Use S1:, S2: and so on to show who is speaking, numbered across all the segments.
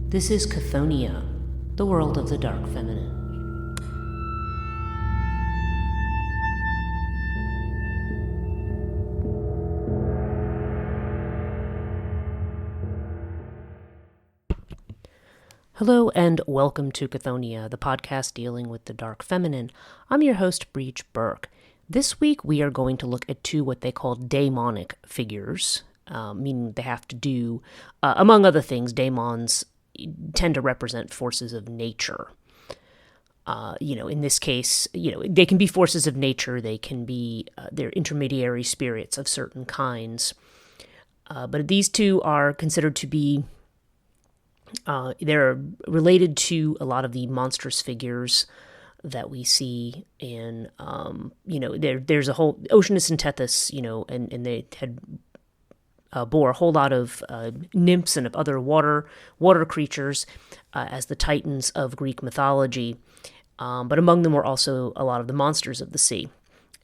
S1: This is Chthonia, the world of the dark feminine. Hello and welcome to Chthonia, the podcast dealing with the dark feminine. I'm your host, Breach Burke. This week we are going to look at two what they call daimonic figures, meaning they have to do, among other things, daemons tend to represent forces of nature. In this case, they can be forces of nature, they can be, they're intermediary spirits of certain kinds. But these two are considered to be they're related to a lot of the monstrous figures that we see in, there's a whole, Oceanus and Tethys, and they had bore a whole lot of nymphs and of other water creatures as the titans of Greek mythology. But among them were also a lot of the monsters of the sea.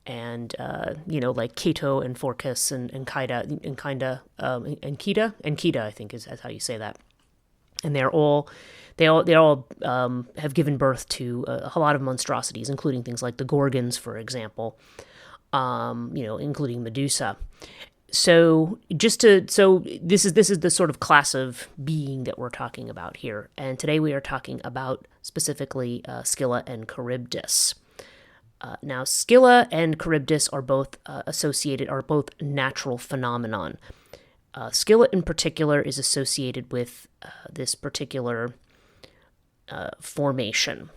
S1: And, like Cato and Phorcys and Kida, I think is how you say that. And they all have given birth to a lot of monstrosities, including things like the Gorgons, for example, including Medusa. So this is the sort of class of being that we're talking about here. And today we are talking about specifically Scylla and Charybdis. Now, Scylla and Charybdis are both both natural phenomenon. Scylla in particular is associated with this particular formation.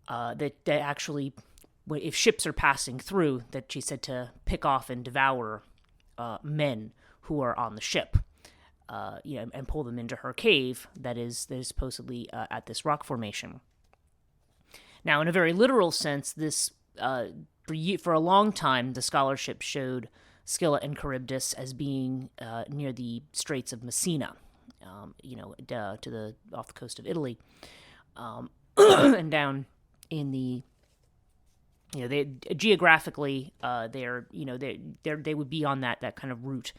S1: That actually, if ships are passing through, that she's said to pick off and devour men who are on the ship, and pull them into her cave that is supposedly at this rock formation. Now, in a very literal sense, this for a long time, the scholarship showed Scylla and Charybdis as being near the Straits of Messina, off the coast of Italy, and down in the, they geographically they would be on that kind of route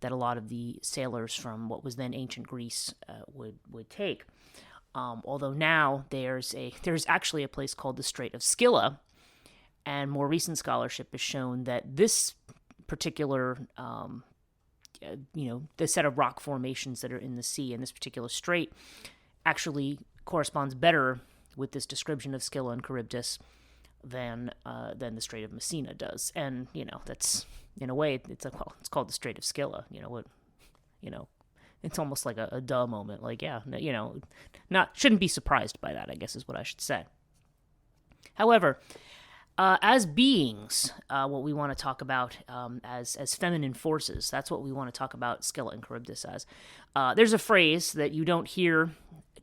S1: that a lot of the sailors from what was then ancient Greece would take. Although now there's actually a place called the Strait of Scylla, and more recent scholarship has shown that this particular, the set of rock formations that are in the sea in this particular strait actually corresponds better with this description of Scylla and Charybdis than the Strait of Messina does. And, that's, in a way, it's called the Strait of Scylla. It's almost like a duh moment. Like, shouldn't be surprised by that, I guess is what I should say. However, as beings, what we want to talk about as feminine forces, that's what we want to talk about Scylla and Charybdis as. There's a phrase that you don't hear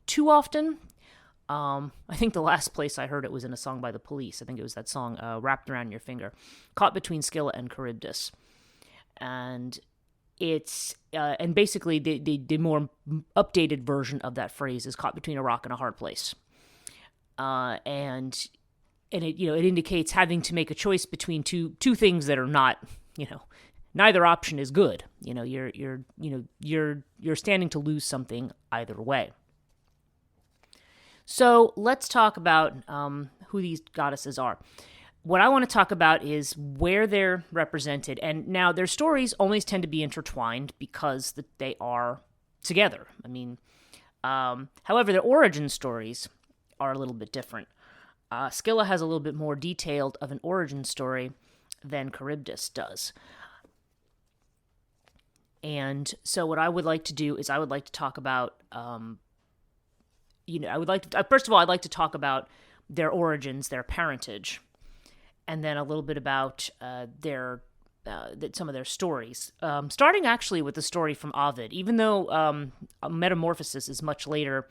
S1: too often. I think the last place I heard it was in a song by the Police. I think it was that song, Wrapped Around Your Finger, caught between Scylla and Charybdis. And it's, and basically the more updated version of that phrase is caught between a rock and a hard place. And it indicates having to make a choice between two things that are not, neither option is good. You're standing to lose something either way. So let's talk about who these goddesses are. What I want to talk about is where they're represented, and now their stories always tend to be intertwined because they are together. I mean, however, their origin stories are a little bit different. Scylla has a little bit more detailed of an origin story than Charybdis does. And so what I would like to do is I would like to talk about, first of all, I'd like to talk about their origins, their parentage, and then a little bit about some of their stories. Starting actually with the story from Ovid, even though Metamorphosis is much later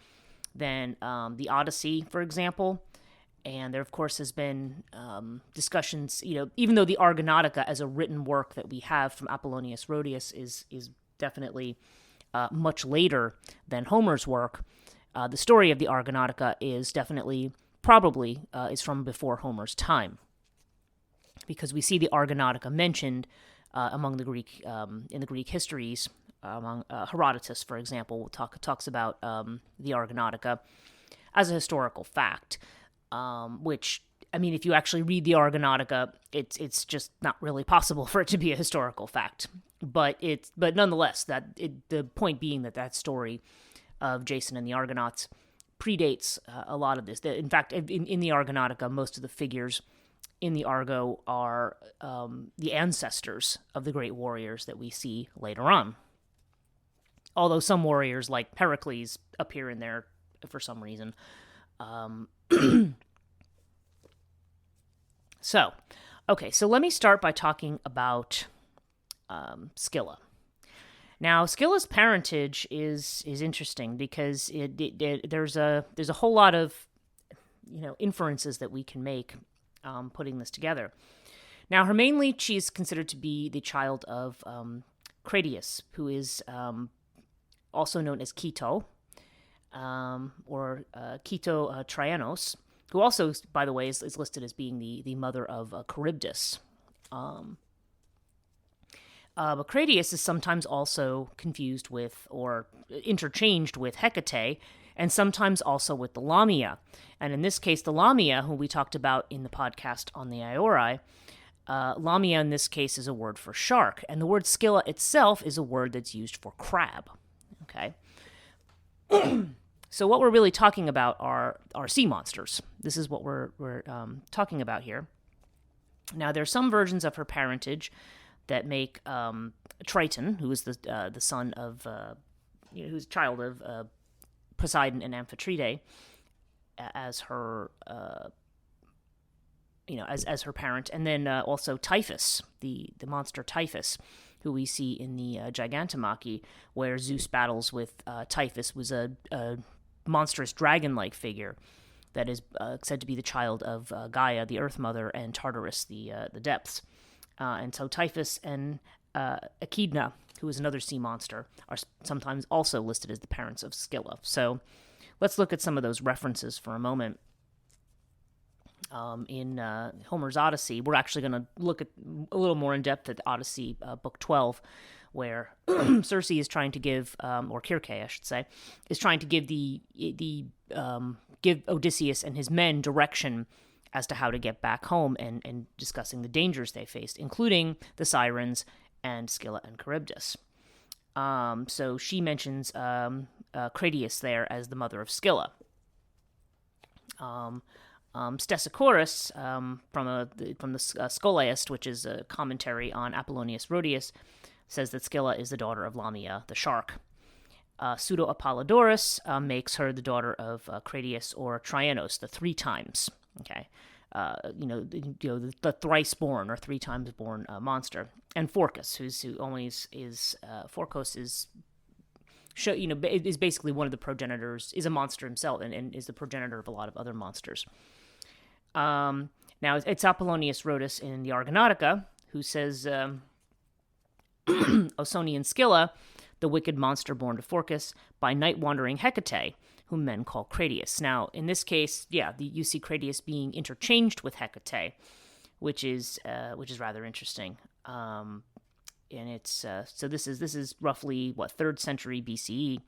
S1: than the Odyssey, for example. And there, of course, has been discussions, even though the Argonautica as a written work that we have from Apollonius Rhodius is definitely much later than Homer's work, the story of the Argonautica is probably is from before Homer's time. Because we see the Argonautica mentioned among the Greek in the Greek histories among Herodotus, for example, talks about the Argonautica as a historical fact, which, I mean, if you actually read the Argonautica, it's just not really possible for it to be a historical fact. But nonetheless, the point being that story of Jason and the Argonauts predates a lot of this. In fact, in the Argonautica, most of the figures in the Argo are the ancestors of the great warriors that we see later on. Although some warriors, like Pericles, appear in there for some reason. So let me start by talking about Scylla. Now, Scylla's parentage is interesting because there's a whole lot of inferences that we can make putting this together. Now, she is considered to be the child of Cratius, who is also known as Quito, or Quito Trianos, who also, by the way, is listed as being the mother of Charybdis. But Cratius is sometimes also confused with or interchanged with Hekate, and sometimes also with the Lamia. And in this case, the Lamia, who we talked about in the podcast on the Iori, Lamia in this case is a word for shark, and the word Scylla itself is a word that's used for crab. Okay. So what we're really talking about are sea monsters. This is what we're talking about here. Now, there are some versions of her parentage that make Triton, who is the son of, who's a child of Poseidon and Amphitrite, as her, as her parent, and then also Typhus, the monster Typhus, who we see in the Gigantomachy, where Zeus battles with Typhus, was a monstrous dragon-like figure that is said to be the child of Gaia, the Earth Mother, and Tartarus, the depths. And so Typhus and Echidna, who is another sea monster, are sometimes also listed as the parents of Scylla. So let's look at some of those references for a moment. In Homer's Odyssey, we're actually going to look at a little more in depth at Odyssey, Book 12, where Circe is trying to give, or Circe, I should say, is trying to give give Odysseus and his men direction as to how to get back home, and discussing the dangers they faced, including the Sirens and Scylla and Charybdis. So she mentions Cratius there as the mother of Scylla. Stesichorus, from the Scholaist, which is a commentary on Apollonius Rhodius, says that Scylla is the daughter of Lamia, the shark. Pseudo-Apollodorus makes her the daughter of Cratius or Trianos, the three times. Okay, the thrice born or three times born monster, and Phorcus, who always is Phorcus is basically one of the progenitors, is a monster himself, and is the progenitor of a lot of other monsters. Now it's Apollonius Rhodius in the Argonautica who says Ausonian Scylla, the wicked monster born to Phorcus by night-wandering Hekate, whom men call Cratius. Now, in this case, you see Cratius being interchanged with Hekate, which is rather interesting. And it's so this is roughly 3rd century BCE.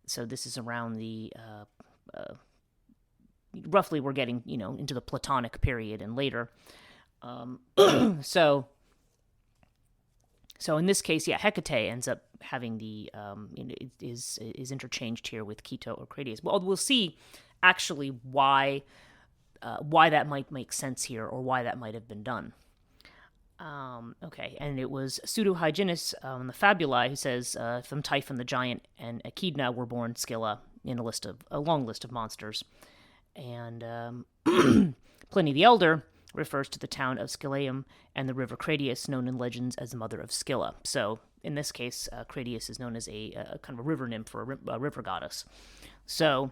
S1: So this is around the roughly we're getting into the Platonic period and later. So in this case, Hekate ends up having the is interchanged here with Quito or Cratius. Well, we'll see actually why that might make sense here, or why that might have been done. Okay, and it was Pseudo-Hyginus the Fabulae who says from Typhon the giant and Echidna were born Scylla in a long list of monsters, and Pliny the Elder refers to the town of Scyllaeum and the river Cratius, known in legends as the mother of Scylla. So in this case, Cratius is known as a kind of a river nymph, or a river goddess. So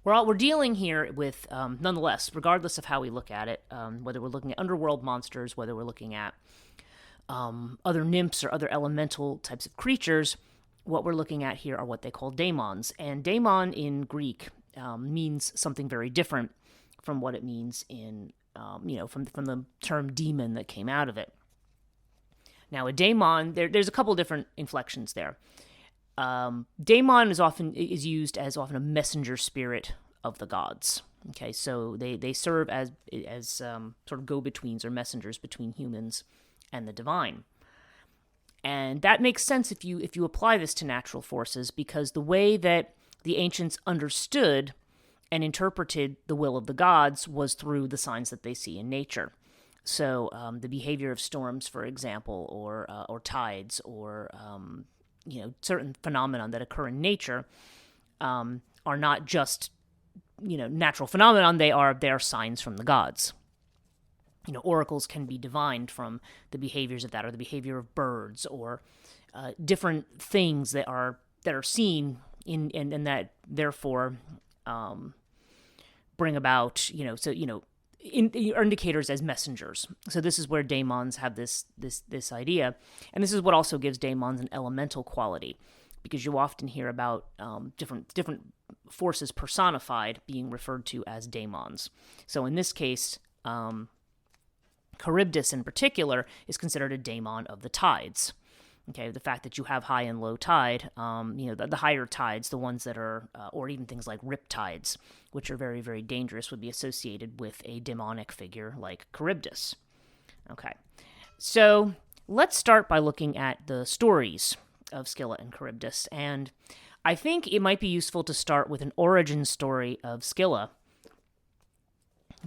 S1: we're dealing here with, nonetheless, regardless of how we look at it, whether we're looking at underworld monsters, whether we're looking at other nymphs or other elemental types of creatures, what we're looking at here are what they call daemons. And daemon in Greek means something very different from what it means in, from the term demon that came out of it. Now, a daemon, there's a couple different inflections there. Daemon is used as often a messenger spirit of the gods. Okay, so they serve as sort of go-betweens or messengers between humans and the divine. And that makes sense if you apply this to natural forces, because the way that the ancients understood and interpreted the will of the gods was through the signs that they see in nature. So the behavior of storms, for example, or tides, or certain phenomena that occur in nature are not just natural phenomenon. They are signs from the gods. Oracles can be divined from the behaviors of that, or the behavior of birds, or different things that are seen and that therefore bring about indicators as messengers. So this is where daemons have this idea, and this is what also gives daemons an elemental quality, because you often hear about different forces personified being referred to as daemons. So in this case, Charybdis in particular is considered a daemon of the tides. Okay, the fact that you have high and low tide, the higher tides, the ones that are, or even things like rip tides, which are very, very dangerous, would be associated with a daimonic figure like Charybdis. Okay, so let's start by looking at the stories of Scylla and Charybdis, and I think it might be useful to start with an origin story of Scylla,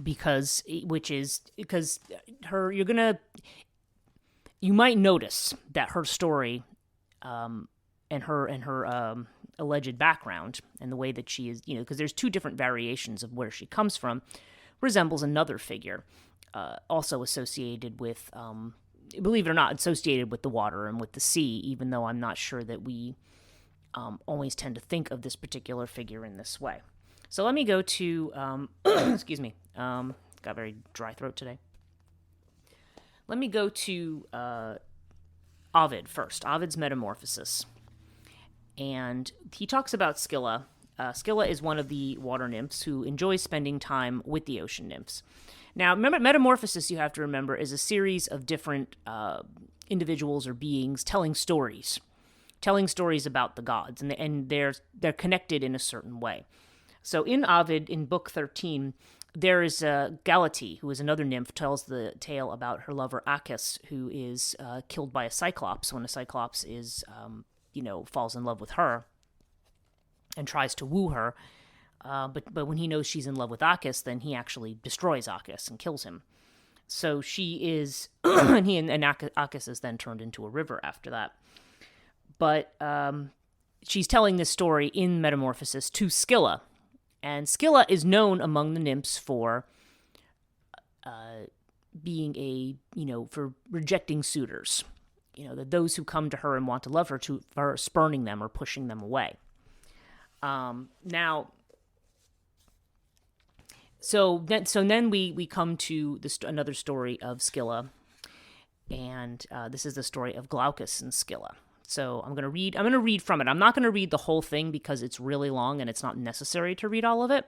S1: because you might notice that her story, and her alleged background, and the way that she is, because there's two different variations of where she comes from, resembles another figure, also associated with, believe it or not, associated with the water and with the sea, even though I'm not sure that we always tend to think of this particular figure in this way. So let me go to, excuse me, got a very dry throat today. Let me go to Ovid first, Ovid's Metamorphosis. And he talks about Scylla. Scylla is one of the water nymphs who enjoys spending time with the ocean nymphs. Now, remember, Metamorphosis, you have to remember, is a series of different individuals or beings telling stories about the gods, and they're connected in a certain way. So in Ovid, in Book 13, there is Hekate, who is another nymph, tells the tale about her lover Acus, who is killed by a cyclops when a cyclops is, falls in love with her and tries to woo her. But when he knows she's in love with Acus, then he actually destroys Acus and kills him. So she is, and Acus is then turned into a river after that. But she's telling this story in Metamorphosis to Scylla. And Scylla is known among the nymphs for being for rejecting suitors. That those who come to her and want to love her, for spurning them or pushing them away. So then we come to another story of Scylla, and this is the story of Glaucus and Scylla. So I'm going to read from it. I'm not going to read the whole thing because it's really long and it's not necessary to read all of it,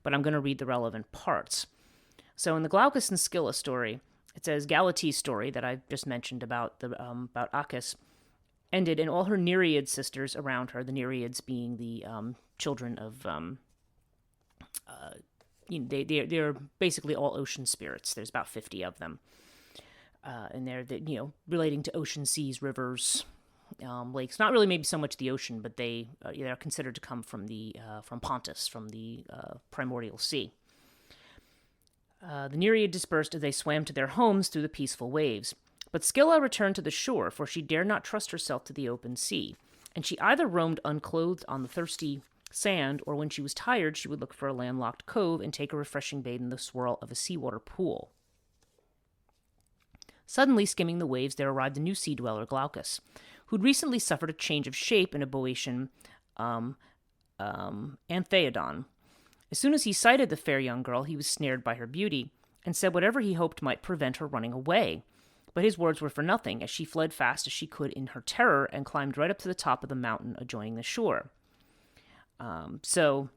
S1: but I'm going to read the relevant parts. So in the Glaucus and Scylla story, it says Galate's story that I just mentioned about Acus ended, and all her Nereid sisters around her, the Nereids being the children of they're basically all ocean spirits. There's about 50 of them, and they're relating to ocean, seas, rivers, lakes. Not really maybe so much the ocean, but they're considered to come from from Pontus, from the primordial sea. The Nereid dispersed as they swam to their homes through the peaceful waves. But Scylla returned to the shore, for she dared not trust herself to the open sea, and she either roamed unclothed on the thirsty sand, or when she was tired, she would look for a landlocked cove and take a refreshing bathe in the swirl of a seawater pool. Suddenly, skimming the waves, there arrived a new sea dweller, Glaucus, who'd recently suffered a change of shape in a Boeotian Antheodon. As soon as he sighted the fair young girl, he was snared by her beauty, and said whatever he hoped might prevent her running away. But his words were for nothing, as she fled fast as she could in her terror, and climbed right up to the top of the mountain adjoining the shore. So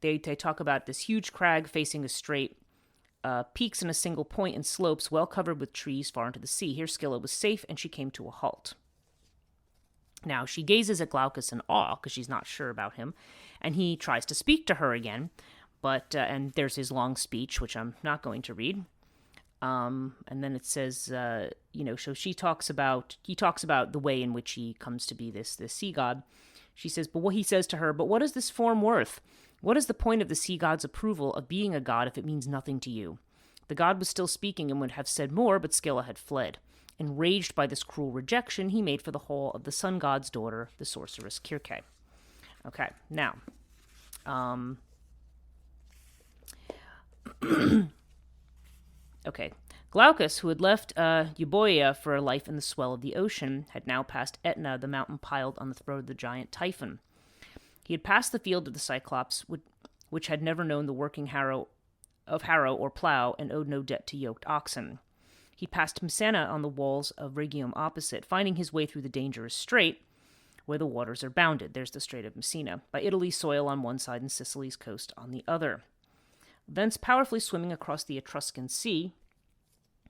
S1: they talk about this huge crag facing a strait, peaks in a single point and slopes well covered with trees far into the sea. Here Scylla was safe, and she came to a halt. Now, she gazes at Glaucus in awe, because she's not sure about him, and he tries to speak to her again, but and there's his long speech, which I'm not going to read. And then it says, so he talks about the way in which he comes to be this sea god. She says, but what is this form worth? What is the point of the sea god's approval of being a god if it means nothing to you? The god was still speaking and would have said more, but Scylla had fled. Enraged by this cruel rejection, he made for the hall of the sun god's daughter, the sorceress Circe. Okay, now, okay. Glaucus, who had left Euboea for a life in the swell of the ocean, had now passed Etna, the mountain piled on the throat of the giant Typhon. He had passed the field of the Cyclops, which had never known the working harrow or plow, and owed no debt to yoked oxen. He passed Messana on the walls of Rhegium opposite, finding his way through the dangerous strait, where the waters are bounded. There's the Strait of Messina, by Italy's soil on one side and Sicily's coast on the other. Thence, powerfully swimming across the Etruscan Sea,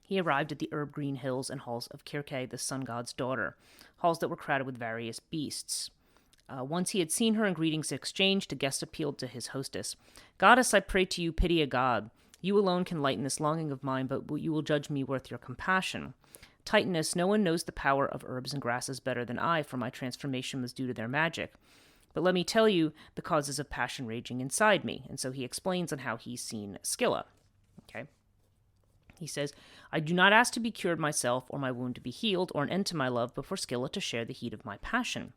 S1: he arrived at the herb-green hills and halls of Circe, the sun god's daughter, halls that were crowded with various beasts. Once he had seen her and greetings exchanged, a guest appealed to his hostess. Goddess, I pray to you, pity a god. You alone can lighten this longing of mine, but you will judge me worth your compassion. Titaness, no one knows the power of herbs and grasses better than I, for my transformation was due to their magic. But let me tell you the causes of passion raging inside me. And so he explains on how he's seen Scylla. Okay. He says, I do not ask to be cured myself, or my wound to be healed, or an end to my love, but for Scylla to share the heat of my passion.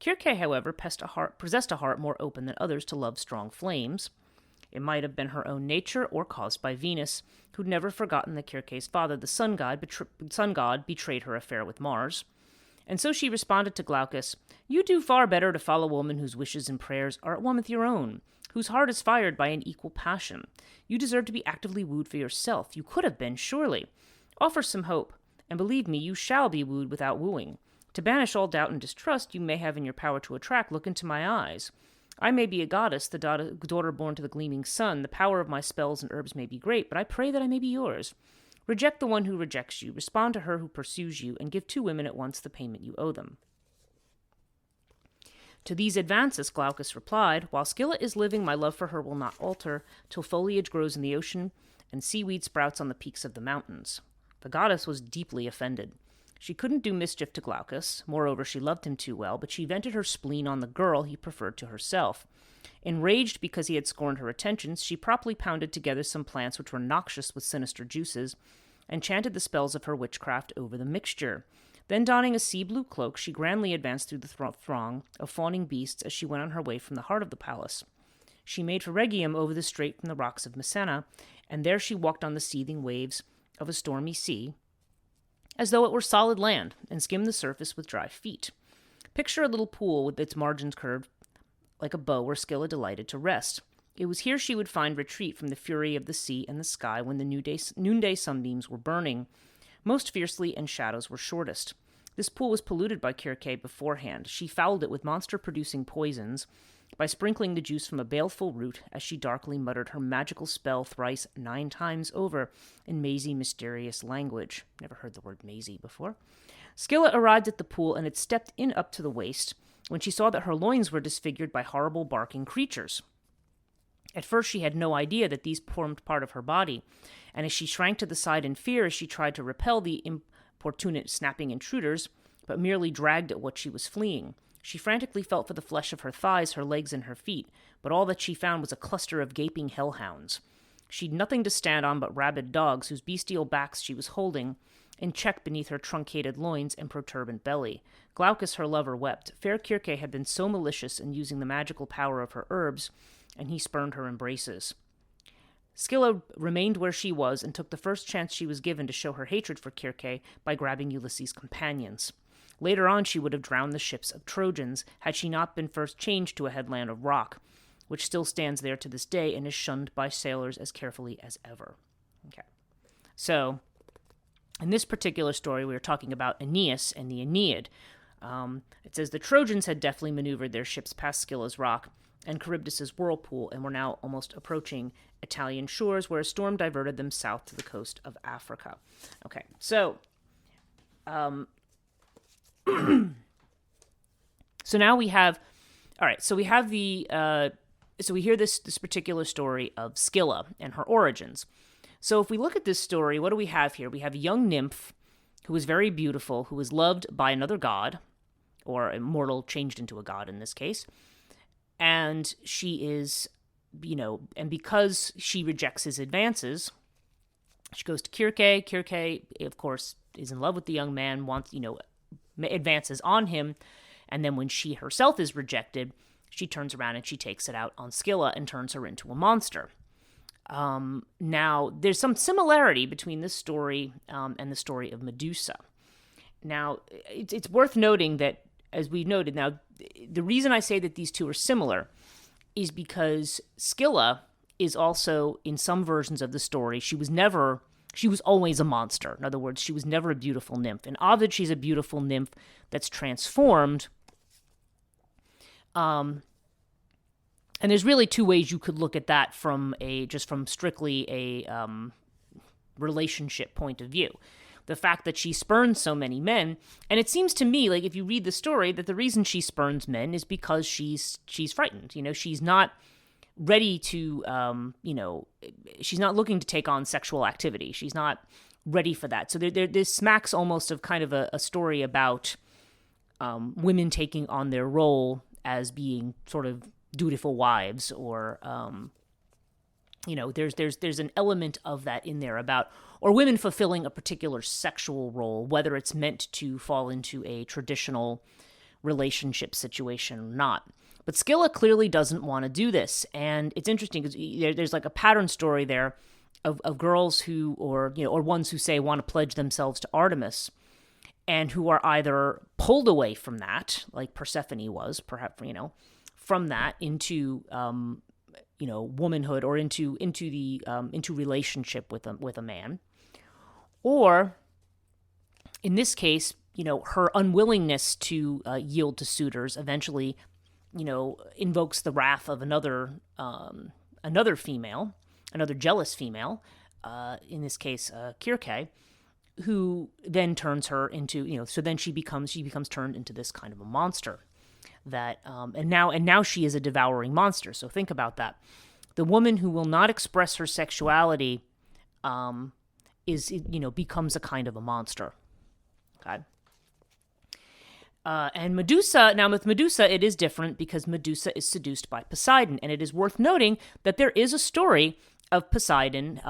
S1: Circe, however, possessed a heart more open than others to love strong flames. It might have been her own nature, or caused by Venus, who'd never forgotten that Circe's father, the sun god, betrayed her affair with Mars. And so she responded to Glaucus, You do far better to follow a woman whose wishes and prayers are at one with your own, whose heart is fired by an equal passion. You deserve to be actively wooed for yourself. You could have been, surely. Offer some hope, and believe me, you shall be wooed without wooing. To banish all doubt and distrust you may have in your power to attract, look into my eyes. I may be a goddess, the daughter born to the gleaming sun. The power of my spells and herbs may be great, but I pray that I may be yours. Reject the one who rejects you, respond to her who pursues you, and give 2 women at once the payment you owe them. To these advances Glaucus replied, While Scylla is living, my love for her will not alter, till foliage grows in the ocean and seaweed sprouts on the peaks of the mountains. The goddess was deeply offended. She couldn't do mischief to Glaucus. Moreover, she loved him too well, but she vented her spleen on the girl he preferred to herself. Enraged because he had scorned her attentions, she promptly pounded together some plants which were noxious with sinister juices, and chanted the spells of her witchcraft over the mixture. Then, donning a sea-blue cloak, she grandly advanced through the throng of fawning beasts as she went on her way from the heart of the palace. She made for Rhegium over the strait from the rocks of Messana, and there she walked on the seething waves of a stormy sea, as though it were solid land, and skimmed the surface with dry feet. Picture a little pool with its margins curved like a bow where Scylla delighted to rest. It was here she would find retreat from the fury of the sea and the sky when the noonday sunbeams were burning most fiercely and shadows were shortest. This pool was polluted by Circe beforehand. She fouled it with monster-producing poisons by sprinkling the juice from a baleful root as she darkly muttered her magical spell thrice 9 times over in mazy, mysterious language. Never heard the word mazy before. Scylla arrived at the pool and had stepped in up to the waist when she saw that her loins were disfigured by horrible barking creatures. At first she had no idea that these formed part of her body, and as she shrank to the side in fear as she tried to repel the importunate snapping intruders, but merely dragged at what she was fleeing. She frantically felt for the flesh of her thighs, her legs, and her feet, but all that she found was a cluster of gaping hellhounds. She'd nothing to stand on but rabid dogs whose bestial backs she was holding in check beneath her truncated loins and protuberant belly. Glaucus, her lover, wept. Fair Circe had been so malicious in using the magical power of her herbs, and he spurned her embraces. Scylla remained where she was and took the first chance she was given to show her hatred for Circe by grabbing Ulysses' companions. Later on she would have drowned the ships of Trojans had she not been first changed to a headland of rock, which still stands there to this day and is shunned by sailors as carefully as ever. Okay. So, in this particular story, we are talking about Aeneas and the Aeneid. It says the Trojans had deftly maneuvered their ships past Scylla's rock, and Charybdis' whirlpool, and were now almost approaching Italian shores, where a storm diverted them south to the coast of Africa. Okay, so so now we have, all right, so we have so we hear this particular story of Scylla and her origins. So if we look at this story, what do we have here? We have a young nymph who is very beautiful, who is loved by another god, or a mortal changed into a god in this case. And she is, and because she rejects his advances, she goes to Circe. Circe, of course, is in love with the young man, wants, advances on him. And then when she herself is rejected, she turns around and she takes it out on Scylla and turns her into a monster. Now, there's some similarity between this story and the story of Medusa. Now, it's worth noting that, as we've noted, now, the reason I say that these two are similar is because Scylla is also, in some versions of the story, she was always a monster. In other words, she was never a beautiful nymph. In Ovid, she's a beautiful nymph that's transformed. And there's really two ways you could look at that from strictly a relationship point of view. The fact that she spurns so many men, and it seems to me, like if you read the story, that the reason she spurns men is because she's frightened. She's not ready to, she's not looking to take on sexual activity. She's not ready for that. So this smacks almost of kind of a story about women taking on their role as being sort of dutiful wives, or there's an element of that in there about, or women fulfilling a particular sexual role, whether it's meant to fall into a traditional relationship situation or not. But Scylla clearly doesn't want to do this, and it's interesting because there's like a pattern story there of girls who, or ones who say want to pledge themselves to Artemis, and who are either pulled away from that, like Persephone was, perhaps, from that into womanhood, or into relationship with a man, or in this case, her unwillingness to yield to suitors eventually, invokes the wrath of another female, another jealous female, in this case, Circe, who then turns her into, so then she becomes turned into this kind of a monster. That and now she is a devouring monster. So think about that. The woman who will not express her sexuality becomes a kind of a monster. Okay. And Medusa, now with Medusa, it is different because Medusa is seduced by Poseidon, and it is worth noting that there is a story of Poseidon,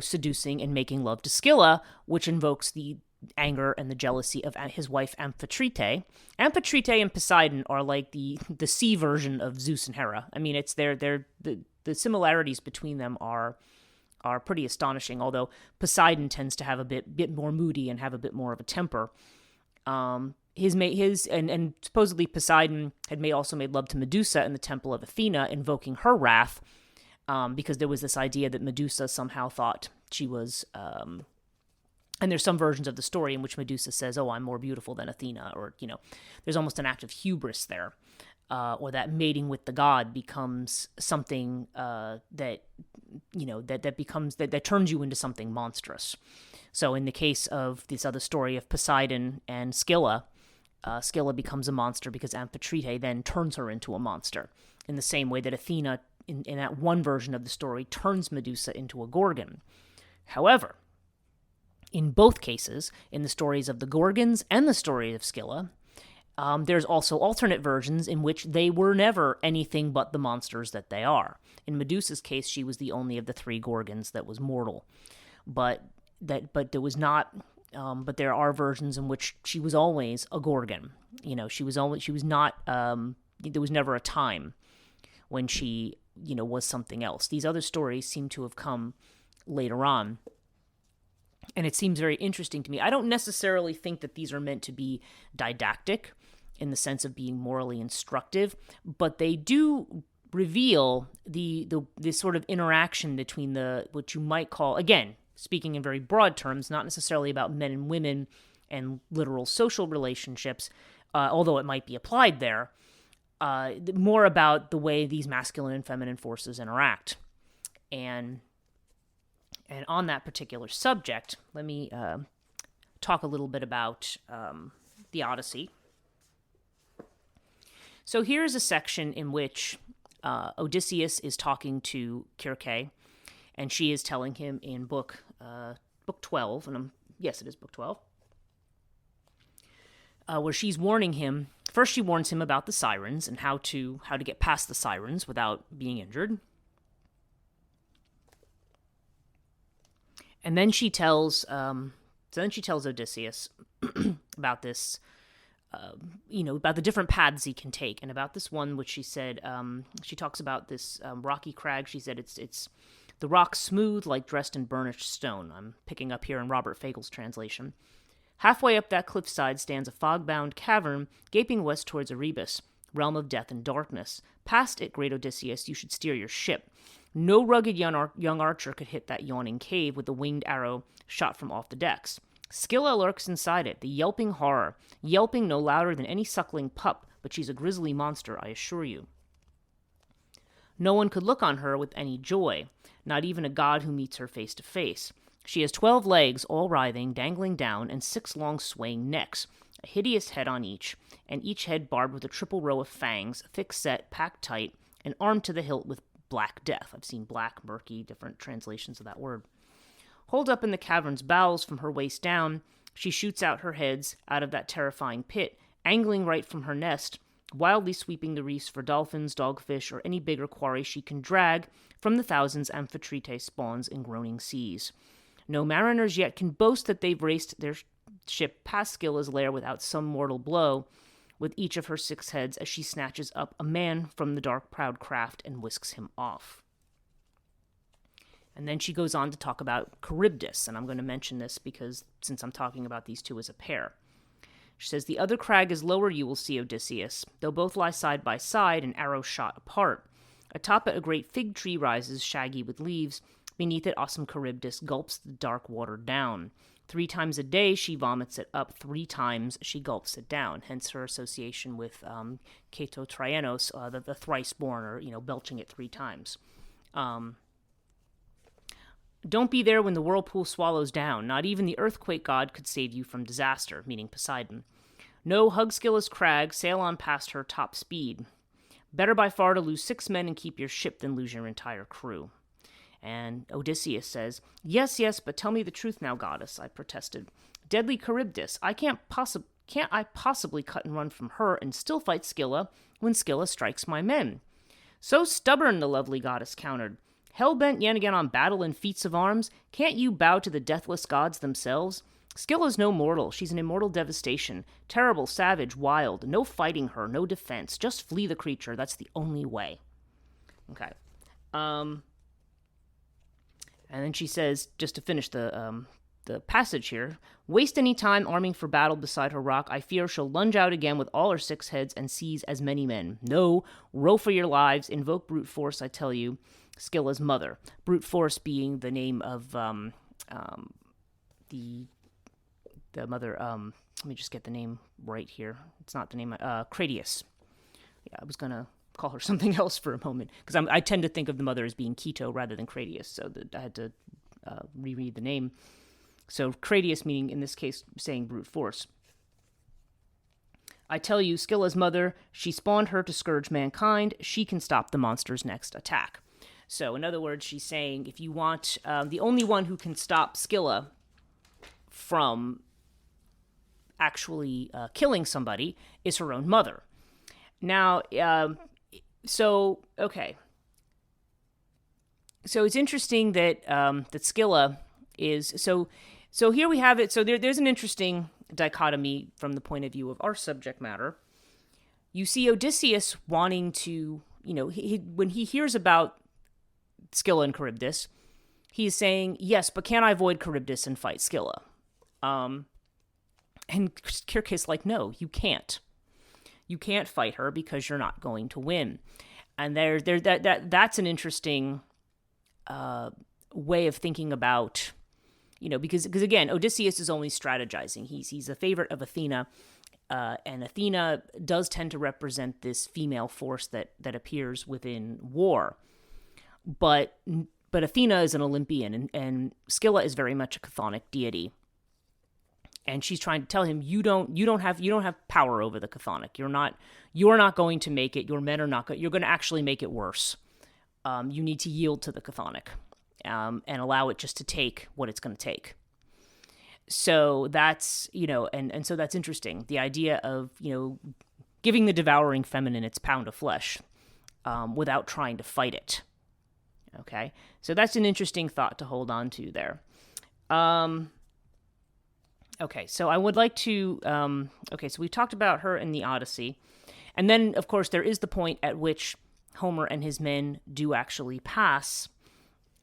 S1: seducing and making love to Scylla, which invokes the anger and the jealousy of his wife Amphitrite. Amphitrite and Poseidon are like the sea version of Zeus and Hera. I mean, it's the similarities between them are pretty astonishing. Although Poseidon tends to have a bit more moody and have a bit more of a temper. And supposedly Poseidon had also made love to Medusa in the temple of Athena, invoking her wrath, because there was this idea that Medusa somehow thought she was. And there's some versions of the story in which Medusa says, "Oh, I'm more beautiful than Athena," or there's almost an act of hubris there, or that mating with the god becomes something that turns you into something monstrous. So in the case of this other story of Poseidon and Scylla, Scylla becomes a monster because Amphitrite then turns her into a monster, in the same way that Athena, in that one version of the story, turns Medusa into a Gorgon. However, in both cases, in the stories of the Gorgons and the story of Scylla, there's also alternate versions in which they were never anything but the monsters that they are. In Medusa's case, she was the only of the three Gorgons that was mortal, but there was not. But there are versions in which she was always a Gorgon. She was not. There was never a time when she, was something else. These other stories seem to have come later on. And it seems very interesting to me. I don't necessarily think that these are meant to be didactic in the sense of being morally instructive, but they do reveal this sort of interaction between what you might call, again, speaking in very broad terms, not necessarily about men and women and literal social relationships, although it might be applied there, more about the way these masculine and feminine forces interact. And on that particular subject, let me talk a little bit about the Odyssey. So here's a section in which Odysseus is talking to Circe, and she is telling him in book 12, and yes, it is book 12, where she's warning him. First, she warns him about the sirens and how to get past the sirens without being injured. And then she tells Odysseus about this, about the different paths he can take, and about this one which she said, she talks about this rocky crag. She said it's the rock smooth like dressed in burnished stone. I'm picking up here in Robert Fagel's translation. Halfway up that cliffside stands a fog-bound cavern, gaping west towards Erebus, realm of death and darkness. Past it, great Odysseus, you should steer your ship. No rugged young archer could hit that yawning cave with the winged arrow shot from off the decks. Scylla lurks inside it, the yelping horror, yelping no louder than any suckling pup, but she's a grisly monster, I assure you. No one could look on her with any joy, not even a god who meets her face to face. She has 12 legs, all writhing, dangling down, and 6 long swaying necks, a hideous head on each, and each head barbed with a triple row of fangs, thick-set, packed tight, and armed to the hilt with black death. I've seen black, murky, different translations of that word. Holed up in the cavern's bowels from her waist down, she shoots out her heads out of that terrifying pit, angling right from her nest, wildly sweeping the reefs for dolphins, dogfish, or any bigger quarry she can drag from the thousands Amphitrite spawns in groaning seas. No mariners yet can boast that they've raced their ship past Scylla's lair without some mortal blow, with each of her 6 heads as she snatches up a man from the dark proud craft and whisks him off. And then she goes on to talk about Charybdis, and I'm going to mention this because since I'm talking about these two as a pair. She says, the other crag is lower, you will see, Odysseus, though both lie side by side and arrow shot apart. Atop it a great fig tree rises, shaggy with leaves. Beneath it, awesome Charybdis gulps the dark water down. 3 times a day she vomits it up, 3 times she gulps it down, hence her association with Chthonia, the thrice-born, or, belching it 3 times. Don't be there when the whirlpool swallows down. Not even the earthquake god could save you from disaster, meaning Poseidon. No, hug Scylla's crag, sail on past her top speed. Better by far to lose 6 men and keep your ship than lose your entire crew. And Odysseus says, yes, but tell me the truth now, goddess, I protested. Deadly Charybdis, can't I possibly cut and run from her and still fight Scylla when Scylla strikes my men? So stubborn, the lovely goddess countered. Hell-bent yet again on battle and feats of arms, can't you bow to the deathless gods themselves? Scylla's no mortal, she's an immortal devastation. Terrible, savage, wild, no fighting her, no defense, just flee the creature, that's the only way. Okay. And then she says, just to finish the passage here, waste any time arming for battle beside her rock. I fear she'll lunge out again with all her 6 heads and seize as many men. No, row for your lives, invoke brute force, I tell you, Scylla's mother. Brute force being the name of the mother. Let me just get the name right here. It's not the name. Cratius. Yeah, I was gonna call her something else for a moment because I tend to think of the mother as being Keto rather than Cratius, so I had to reread the name. So Cratius meaning in this case saying brute force. I tell you, Scylla's mother, she spawned her to scourge mankind. She can stop the monster's next attack. So in other words, she's saying if you want, the only one who can stop Scylla from actually killing somebody is her own mother. Now, okay. So it's interesting that that Scylla is so here we have it. So there's an interesting dichotomy from the point of view of our subject matter. You see Odysseus wanting to, when he hears about Scylla and Charybdis, he's saying, yes, but can I avoid Charybdis and fight Scylla? And Circe is like, no, you can't. You can't fight her because you're not going to win. And that's an interesting way of thinking about, because again, Odysseus is only strategizing. He's a favorite of Athena, And Athena does tend to represent this female force that appears within war. But Athena is an Olympian, and Scylla is very much a chthonic deity. And she's trying to tell him, you don't have power over the chthonic. You're not going to make it. Your men are not going. You're going to actually make it worse. You need to yield to the chthonic, and allow it just to take what it's going to take. So that's, and so that's interesting. The idea of, giving the devouring feminine its pound of flesh, without trying to fight it. Okay. So that's an interesting thought to hold on to there. Okay. So I would like to, so we talked about her in the Odyssey. And then, of course, there is the point at which Homer and his men do actually pass,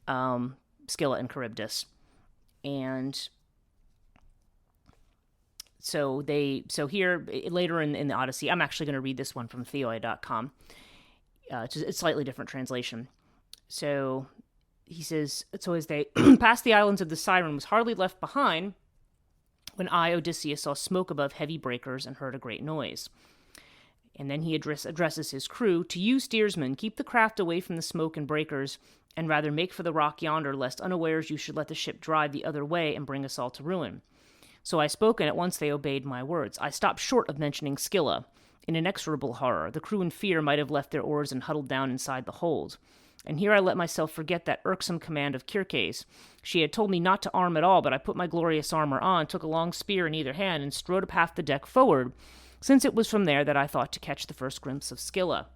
S1: Scylla and Charybdis. And so here, later in the Odyssey, I'm actually going to read this one from theoi.com. It's a slightly different translation. So he says, so as they passed the islands of the Siren was hardly left behind when I, Odysseus, saw smoke above heavy breakers and heard a great noise. And then he addresses his crew, to you, steersmen, keep the craft away from the smoke and breakers, and rather make for the rock yonder, lest unawares you should let the ship drive the other way and bring us all to ruin. So I spoke, and at once they obeyed my words. I stopped short of mentioning Scylla. In inexorable horror, the crew in fear might have left their oars and huddled down inside the hold. And here I let myself forget that irksome command of Circe's. She had told me not to arm at all, but I put my glorious armor on, took a long spear in either hand, and strode up half the deck forward, since it was from there that I thought to catch the first glimpse of Scylla,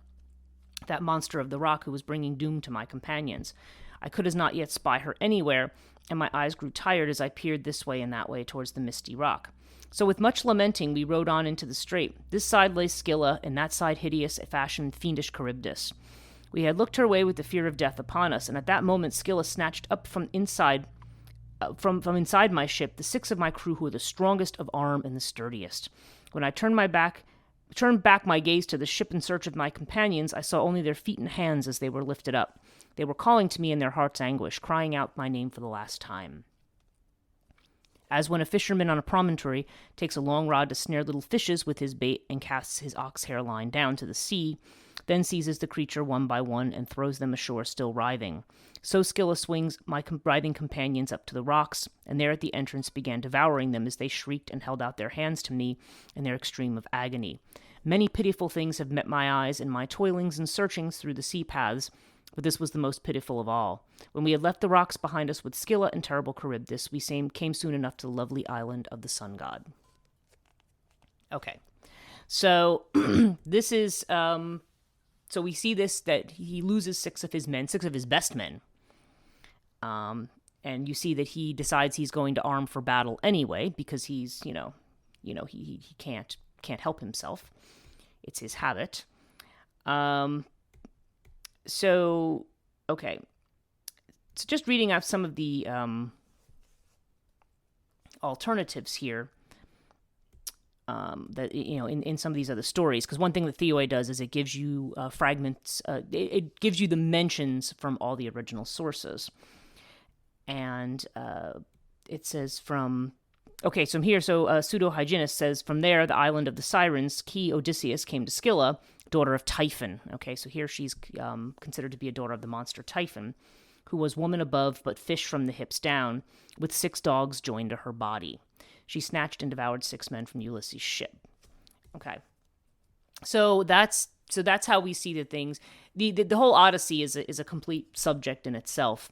S1: that monster of the rock who was bringing doom to my companions. I could as not yet spy her anywhere, and my eyes grew tired as I peered this way and that way towards the misty rock. So with much lamenting we rowed on into the strait. This side lay Scylla, and that side hideous, fashioned, fiendish Charybdis. We had looked her way with the fear of death upon us, and at that moment Scylla snatched up from inside my ship the 6 of my crew who were the strongest of arm and the sturdiest. When I turned back my gaze to the ship in search of my companions, I saw only their feet and hands as they were lifted up. They were calling to me in their heart's anguish, crying out my name for the last time. As when a fisherman on a promontory takes a long rod to snare little fishes with his bait and casts his ox hair line down to the sea, then seizes the creature one by one and throws them ashore still writhing. So Scylla swings my writhing companions up to the rocks, and there at the entrance began devouring them as they shrieked and held out their hands to me in their extreme of agony. Many pitiful things have met my eyes in my toilings and searchings through the sea paths, but this was the most pitiful of all. When we had left the rocks behind us with Scylla and terrible Charybdis, we came soon enough to the lovely island of the sun god. Okay, so this is... So we see this, that he loses 6 of his men, 6 of his best men. And you see that he decides he's going to arm for battle anyway, because he's, he can't help himself. It's his habit. So just reading out some of the alternatives here. That in some of these other stories, because one thing that Theoi does is it gives you fragments. It gives you the mentions from all the original sources, and it says from. Okay, so here, pseudo-hygienist says, from there, the island of the Sirens, Key Odysseus came to Scylla, daughter of Typhon. Okay, so here she's considered to be a daughter of the monster Typhon, who was woman above, but fish from the hips down, with 6 dogs joined to her body. She snatched and devoured 6 men from Ulysses' ship. Okay, so that's how we see the things. The whole Odyssey is a complete subject in itself,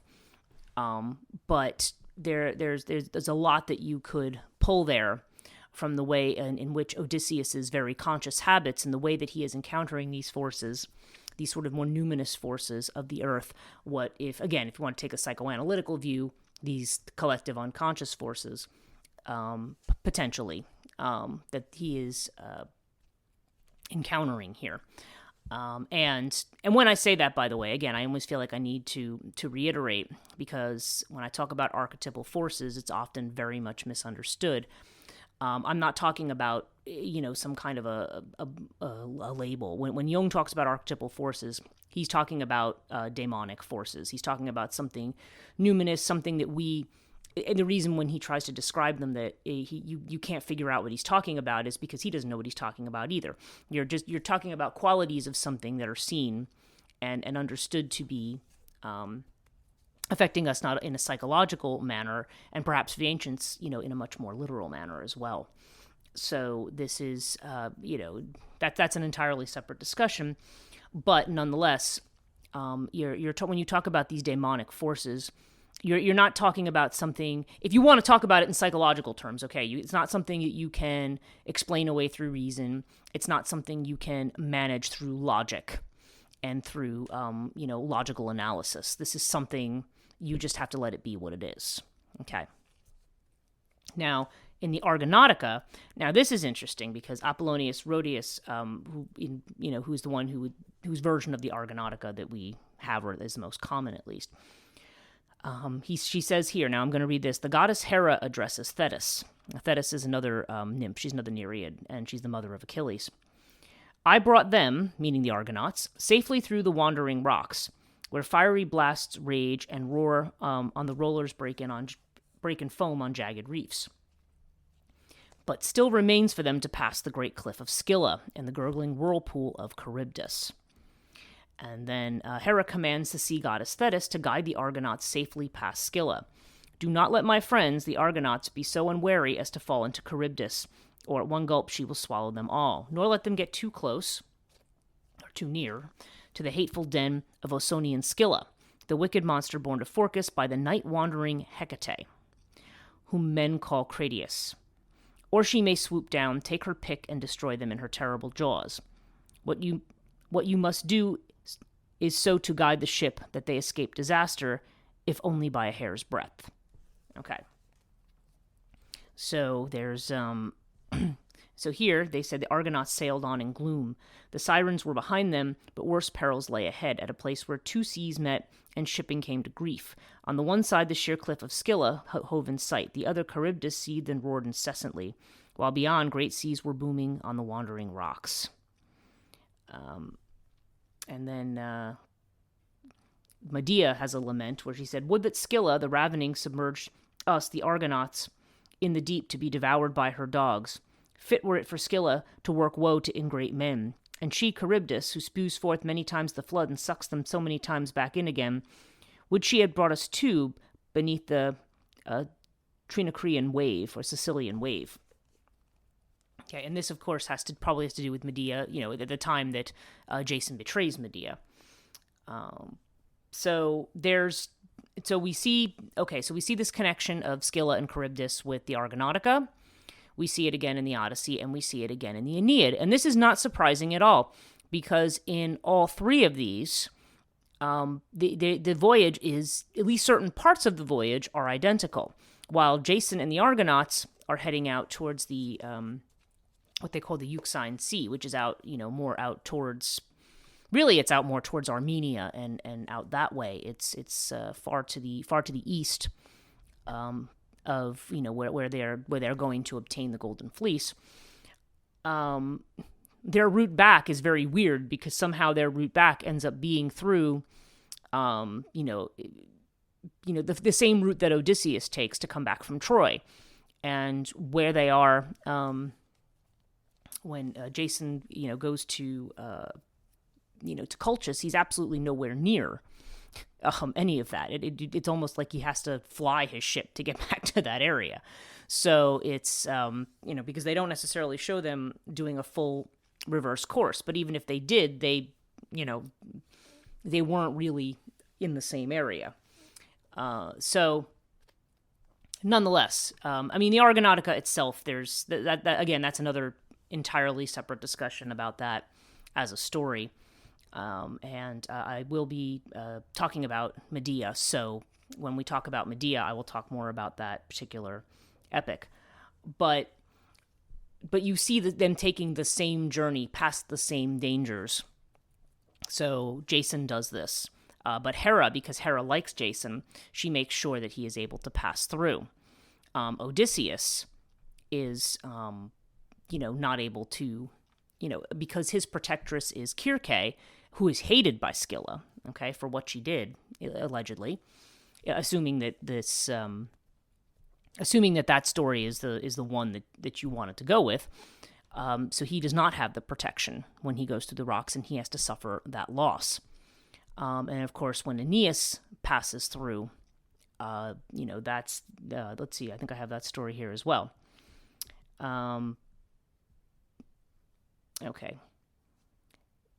S1: but there's a lot that you could pull there from the way in which Odysseus's very conscious habits and the way that he is encountering these forces, these sort of more numinous forces of the earth. What if you want to take a psychoanalytical view, these collective unconscious forces. Potentially, that he is encountering here. And when I say that, by the way, again, I always feel like I need to reiterate, because when I talk about archetypal forces, it's often very much misunderstood. I'm not talking about, some kind of a label. When Jung talks about archetypal forces, he's talking about daimonic forces. He's talking about something numinous, something that we and the reason when he tries to describe them that you can't figure out what he's talking about is because he doesn't know what he's talking about either. You're talking about qualities of something that are seen and understood to be affecting us not in a psychological manner, and perhaps the ancients, in a much more literal manner as well. So this is, that's an entirely separate discussion, but nonetheless, when you talk about these daimonic forces, you're not talking about something. If you want to talk about it in psychological terms, okay, it's not something that you can explain away through reason. It's not something you can manage through logic and through, logical analysis. This is something you just have to let it be what it is. Okay. Now, in the Argonautica, now this is interesting because Apollonius Rhodius, who's the one whose version of the Argonautica that we have, or is the most common at least. She says here, now I'm going to read this. The goddess Hera addresses Thetis. Thetis is another nymph. She's another Nereid, and she's the mother of Achilles. I brought them, meaning the Argonauts, safely through the wandering rocks, where fiery blasts rage and roar on the rollers break in foam on jagged reefs. But still remains for them to pass the great cliff of Scylla and the gurgling whirlpool of Charybdis. And then Hera commands the sea goddess Thetis to guide the Argonauts safely past Scylla. Do not let my friends, the Argonauts, be so unwary as to fall into Charybdis, or at one gulp she will swallow them all, nor let them get too close, or too near, to the hateful den of Ausonian Scylla, the wicked monster born to Phorcys by the night-wandering Hekate, whom men call Cratius. Or she may swoop down, take her pick, and destroy them in her terrible jaws. What you must do is so to guide the ship that they escape disaster, if only by a hair's breadth. Okay. So there's so here they said the Argonauts sailed on in gloom. The sirens were behind them, but worse perils lay ahead, at a place where two seas met and shipping came to grief. On the one side the sheer cliff of Scylla hove in sight, the other Charybdis seethed and roared incessantly, while beyond great seas were booming on the wandering rocks. And then Medea has a lament where she said, would that Scylla, the ravening, submerged us, the Argonauts, in the deep to be devoured by her dogs. Fit were it for Scylla to work woe to ingrate men. And she, Charybdis, who spews forth many times the flood and sucks them so many times back in again, would she had brought us too beneath the Trinacrian wave, or Sicilian wave. Okay, and this, of course, probably has to do with Medea, at the time that Jason betrays Medea. So we see this connection of Scylla and Charybdis with the Argonautica. We see it again in the Odyssey, and we see it again in the Aeneid. And this is not surprising at all, because in all three of these, the voyage is, at least certain parts of the voyage are identical. While Jason and the Argonauts are heading out towards the what they call the Euxine Sea, which is out, more out towards. Really, it's out more towards Armenia and out that way. It's far to the east of where they're going to obtain the Golden Fleece. Their route back is very weird because somehow their route back ends up being through, the same route that Odysseus takes to come back from Troy, and where they are when Jason goes to Colchis, he's absolutely nowhere near any of that. It's almost like he has to fly his ship to get back to that area. So it's, because they don't necessarily show them doing a full reverse course. But even if they did, they weren't really in the same area. So nonetheless, the Argonautica itself, there's that again, that's another entirely separate discussion about that as a story. And I will be talking about Medea, so when we talk about Medea, I will talk more about that particular epic. But you see them taking the same journey past the same dangers. So Jason does this. But Hera, because Hera likes Jason, she makes sure that he is able to pass through. Odysseus is, not able to, because his protectress is Circe, who is hated by Scylla, okay, for what she did, allegedly, assuming that this, assuming that story is the one that you wanted to go with. So he does not have the protection when he goes through the rocks, and he has to suffer that loss. And of course, when Aeneas passes through, that's, let's see, I think I have that story here as well. Okay.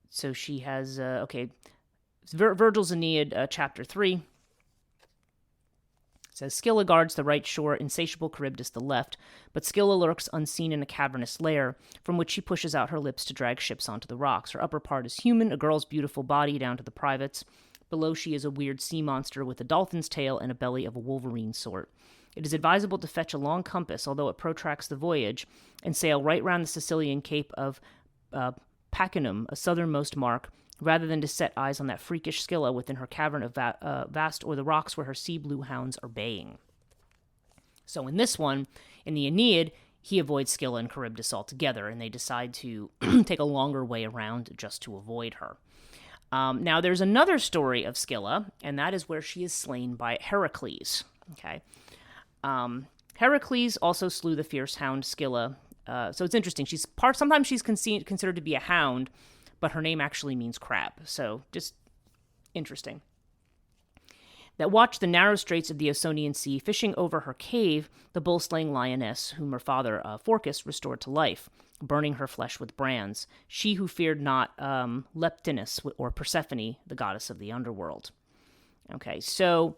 S1: So she has, Virgil's Aeneid, chapter 3. It says, Scylla guards the right shore, insatiable Charybdis the left, but Scylla lurks unseen in a cavernous lair, from which she pushes out her lips to drag ships onto the rocks. Her upper part is human, a girl's beautiful body down to the privates. Below she is a weird sea monster with a dolphin's tail and a belly of a wolverine sort. It is advisable to fetch a long compass, although it protracts the voyage, and sail right round the Sicilian cape of Pacinum, a southernmost mark, rather than to set eyes on that freakish Scylla within her cavern of vast or the rocks where her sea blue hounds are baying. So in this one, in the Aeneid, he avoids Scylla and Charybdis altogether, and they decide to take a longer way around just to avoid her. Now, there's another story of Scylla, and that is where she is slain by Heracles. Okay, Heracles also slew the fierce hound Scylla. So it's interesting. Sometimes she's considered to be a hound, but her name actually means crab. So just interesting. That watched the narrow straits of the Ausonian Sea, fishing over her cave, the bull-slaying lioness, whom her father, Phorcys, restored to life, burning her flesh with brands. She who feared not Leptinus or Persephone, the goddess of the underworld. Okay, so,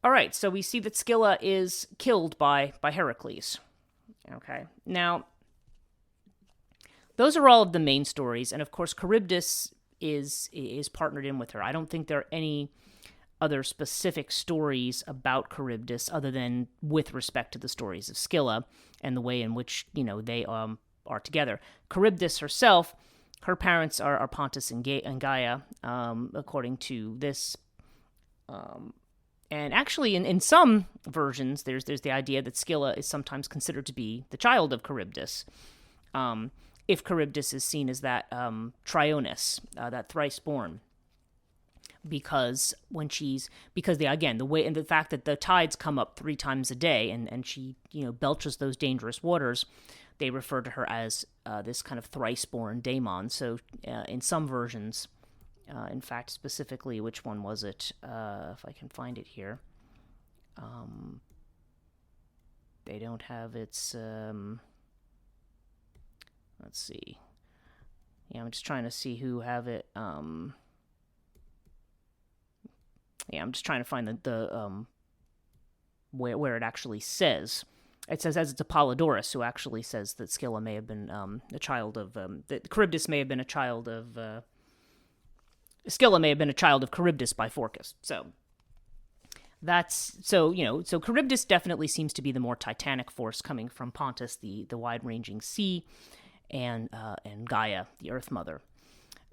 S1: all right, so we see that Scylla is killed by Heracles. Okay, now, those are all of the main stories, and of course, Charybdis is partnered in with her. I don't think there are any other specific stories about Charybdis other than with respect to the stories of Scylla and the way in which, they are together. Charybdis herself, her parents are Pontus and Gaia, according to this. And actually, in some versions, there's the idea that Scylla is sometimes considered to be the child of Charybdis. If Charybdis is seen as that Trionis, that thrice born, because the way and the fact that the tides come up 3 times a day and she belches those dangerous waters, they refer to her as this kind of thrice born daemon. So in some versions, in fact, specifically, which one was it? If I can find it here, they don't have its. Let's see. Yeah, I'm just trying to see who have it. I'm just trying to find the where it actually says. It says as it's Apollodorus who actually says that Scylla may have been a child of that Charybdis may have been a child of Scylla may have been a child of Charybdis by Phorcys. So so Charybdis definitely seems to be the more titanic force coming from Pontus, the wide-ranging sea, and Gaia, the Earth Mother.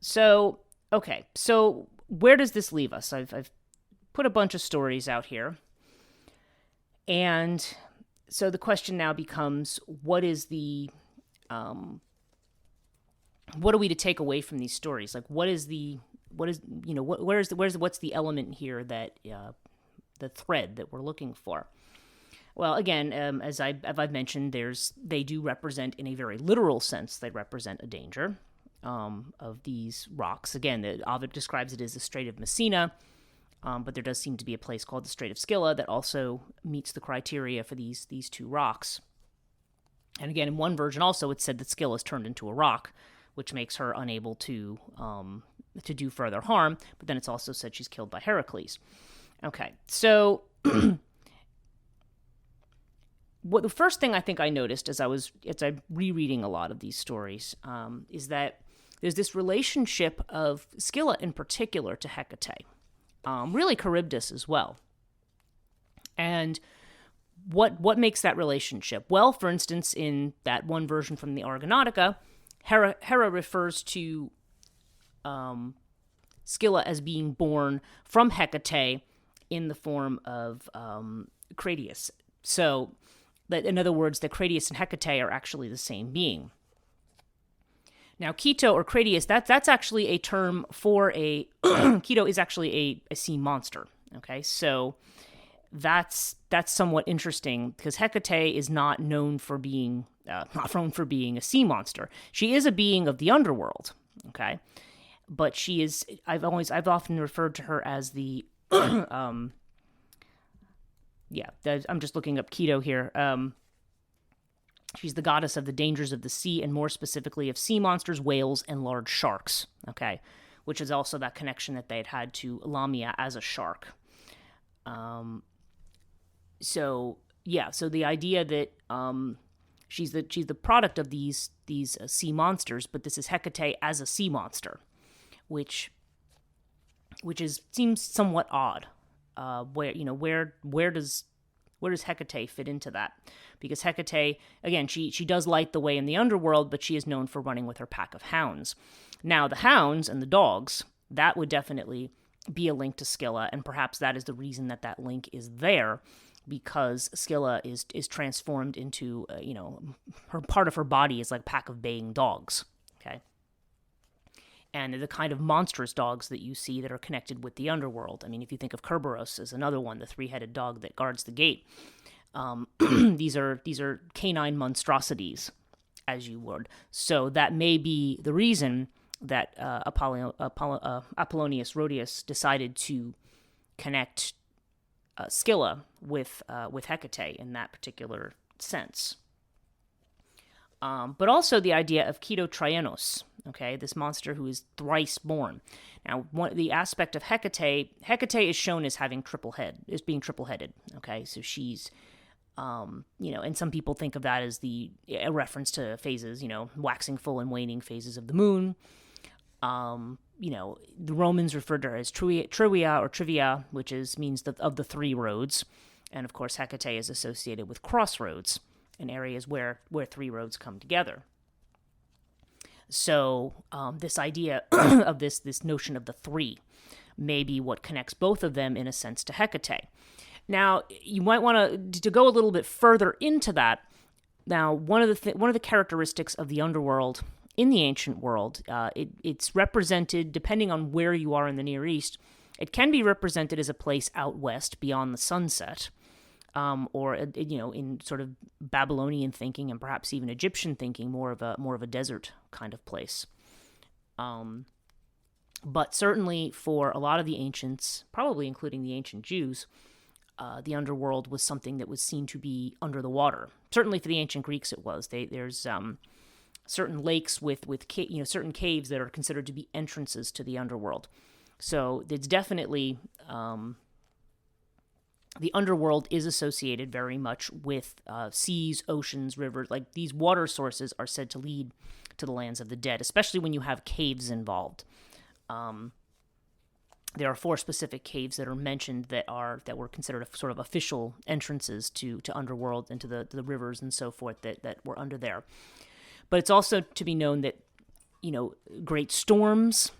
S1: So okay, so where does this leave us? I've put a bunch of stories out here, and so the question now becomes: what is the what are we to take away from these stories? Like, what's the element here that the thread that we're looking for? Well, again, as I've mentioned, they do represent, in a very literal sense, they represent a danger of these rocks. Again, Ovid describes it as the Strait of Messina, but there does seem to be a place called the Strait of Scylla that also meets the criteria for these 2 rocks. And again, in one version also, it's said that Scylla is turned into a rock, which makes her unable to do further harm, but then it's also said she's killed by Heracles. Okay, so the first thing I think I noticed as I'm rereading a lot of these stories is that there's this relationship of Scylla in particular to Hekate, really Charybdis as well. And what makes that relationship? Well, for instance, in that one version from the Argonautica, Hera refers to Scylla as being born from Hekate in the form of Cratius. So, that in other words, that Cratius and Hekate are actually the same being. Now, Ceto or Cratius, that's actually a term for a Ceto is actually a sea monster. Okay, so that's somewhat interesting because Hekate is not known for being a sea monster. She is a being of the underworld, okay, but she is. I've often referred to her as the I'm just looking up Keto here. She's the goddess of the dangers of the sea, and more specifically of sea monsters, whales, and large sharks. Okay, which is also that connection that they had to Lamia as a shark. So the idea that she's the product of these sea monsters, but this is Hekate as a sea monster, which seems somewhat odd. Where does Hekate fit into that? Because Hekate, again, she does light the way in the underworld, but she is known for running with her pack of hounds. Now, the hounds and the dogs, that would definitely be a link to Skylla, and perhaps that is the reason that link is there, because Skylla is transformed into, her part of her body is like a pack of baying dogs, okay? And the kind of monstrous dogs that you see that are connected with the underworld. I mean, if you think of Kerberos as another one, the three-headed dog that guards the gate, these are canine monstrosities, as you would. So that may be the reason that Apollonius Rhodius decided to connect Scylla with Hekate in that particular sense. But also the idea of Chthonia, okay, this monster who is thrice born. Now, the aspect of Hekate is shown as having being triple-headed, okay, so she's, and some people think of that as a reference to phases, waxing full and waning phases of the moon. The Romans referred to her as Trivia, which means of the three roads. And of course, Hekate is associated with crossroads in areas where three roads come together. So this idea of this notion of the three may be what connects both of them in a sense to Hekate. Now, you might want to go a little bit further into that. Now, one of the characteristics of the underworld in the ancient world, it's represented, depending on where you are in the Near East, it can be represented as a place out west beyond the sunset, or in sort of Babylonian thinking and perhaps even Egyptian thinking, more of a desert kind of place. But certainly for a lot of the ancients, probably including the ancient Jews, the underworld was something that was seen to be under the water. Certainly for the ancient Greeks, it was. There's certain lakes with certain caves that are considered to be entrances to the underworld. So it's definitely the underworld is associated very much with seas, oceans, rivers. Like these water sources are said to lead to the lands of the dead, especially when you have caves involved. There are 4 specific caves that are mentioned that were considered sort of official entrances to underworld and to the rivers and so forth that were under there. But it's also to be known that, great storms